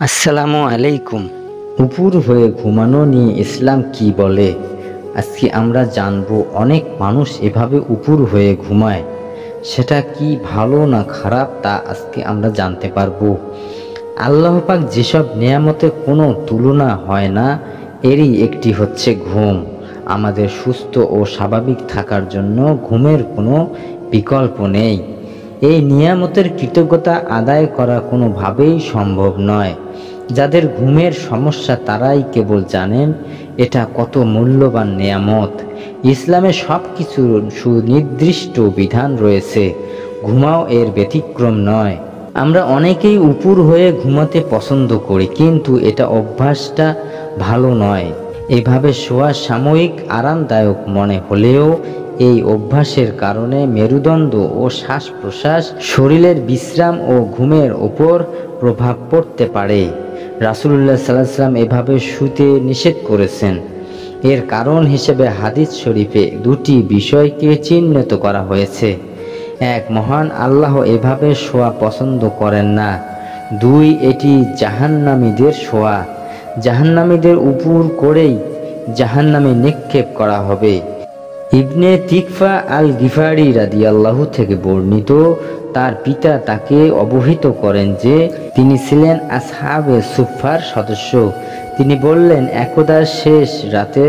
আসসালামু আলাইকুম। উপুর হয়ে ঘুমানো নিয়ে ইসলাম কি বলে? আজকে আমরা জানব। অনেক মানুষ এভাবে উপুর হয়ে ঘুমায়, সেটা কি ভালো না খারাপ তা আজকে আমরা জানতে পারবো। আল্লাহ পাক যেসব নেয়ামতের কোনো তুলনা হয় না, এরই একটি হচ্ছে ঘুম। আমাদের সুস্থ ও স্বাভাবিক থাকার জন্য ঘুমের কোনো বিকল্প নেই। এই নিয়ামতের কৃতজ্ঞতা আদায় করা কোনোভাবেই সম্ভব নয়। যাদের ঘুমের সমস্যা তারাই কেবল জানেন এটা কত মূল্যবান নেয়ামত। ইসলামে সব কিছুর সুনির্দিষ্ট বিধান রয়েছে, ঘুমাও এর ব্যতিক্রম নয়। আমরা অনেকেই উপুর হয়ে ঘুমাতে পছন্দ করি, কিন্তু এটা অভ্যাসটা ভালো নয়। এভাবে শোয়া সাময়িক আরামদায়ক মনে হলেও এই অভ্যাসের কারণে মেরুদণ্ড ও শ্বাস প্রশ্বাস, শরীরের বিশ্রাম ও ঘুমের ওপর প্রভাব পড়তে পারে। রাসূলুল্লাহ সাল্লাল্লাহু আলাইহি ওয়াসাল্লাম এভাবে শুতে নিষেধ করেছেন। এর কারণ হিসেবে হাদিস শরীফে দুটি বিষয়কে চিহ্নিত করা হয়েছে। এক, মহান আল্লাহ এভাবে শোয়া পছন্দ করেন না। দুই, এটি জাহান্নামীদের শোয়া। জাহান্নামীদের উপর করেই জাহান্নামে নিক্ষেপ করা হবে। ইবনে তিকফা আল গিফারি রাদিয়াল্লাহু থেকে বর্ণিত, তার পিতা তাকে অবহিত করেন যে তিনি ছিলেন আসহাবে সুফফার সদস্য। তিনি বললেন, একদা শেষ রাতে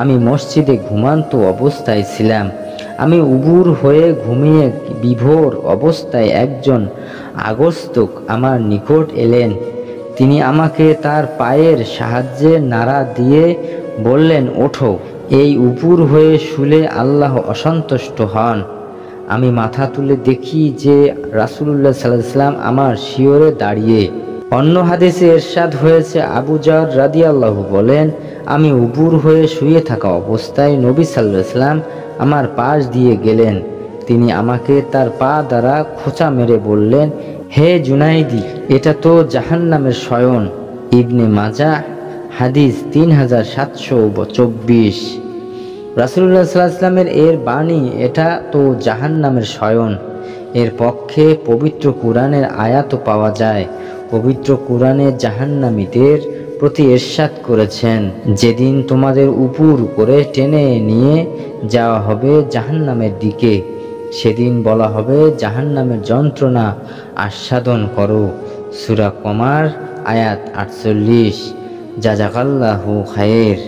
আমি মসজিদে ঘুমান্ত অবস্থায় ছিলাম। আমি উবুর হয়ে ঘুমিয়ে বিভোর অবস্থায় একজন আগস্তুক আমার নিকট এলেন। তিনি আমাকে তার পায়ের সাহায্যে নাড়া দিয়ে বললেন, ওঠো। এই উপুর হয়ে শুলে আল্লাহ অসন্তুষ্ট হন। আমি মাথা তুলে দেখি যে রাসূলুল্লাহ সাল্লাল্লাহু আলাইহি ওয়াসাল্লাম আমার শিয়রে দাঁড়িয়ে। অন্য হাদিসে ইরশাদ হয়েছে, আবু যর রাদিয়াল্লাহু বলেন, আমি উপুর হয়ে শুয়ে থাকা অবস্থায় নবী সাল্লাল্লাহু আলাইহি ওয়াসাল্লাম আমার পাশ দিয়ে গেলেন। তিনি আমাকে তার পা দ্বারা খোঁচা মেরে বললেন, হে জুনাইদি, এটা তো জাহান্নামের শয়ন। ইবনে মাজাহ হাদিস 3724। রাসূলুল্লাহ সাল্লাল্লাহু আলাইহি ওয়াসাল্লামের এর বাণী, এটা তো জাহান্নামের শয়ন, এর পক্ষে পবিত্র কুরআনের আয়াতও পাওয়া যায়। পবিত্র কুরআনে জাহান্নামীদের প্রতি ইরশাদ করেছেন, যেদিন তোমাদের উপর করে টেনে নিয়ে যাওয়া হবে জাহান্নামের দিকে, সেদিন বলা হবে জাহান্নামের যন্ত্রণা আস্বাদন করো। সূরা কমার আয়াত 48। জাযাকাল্লাহু খায়ের।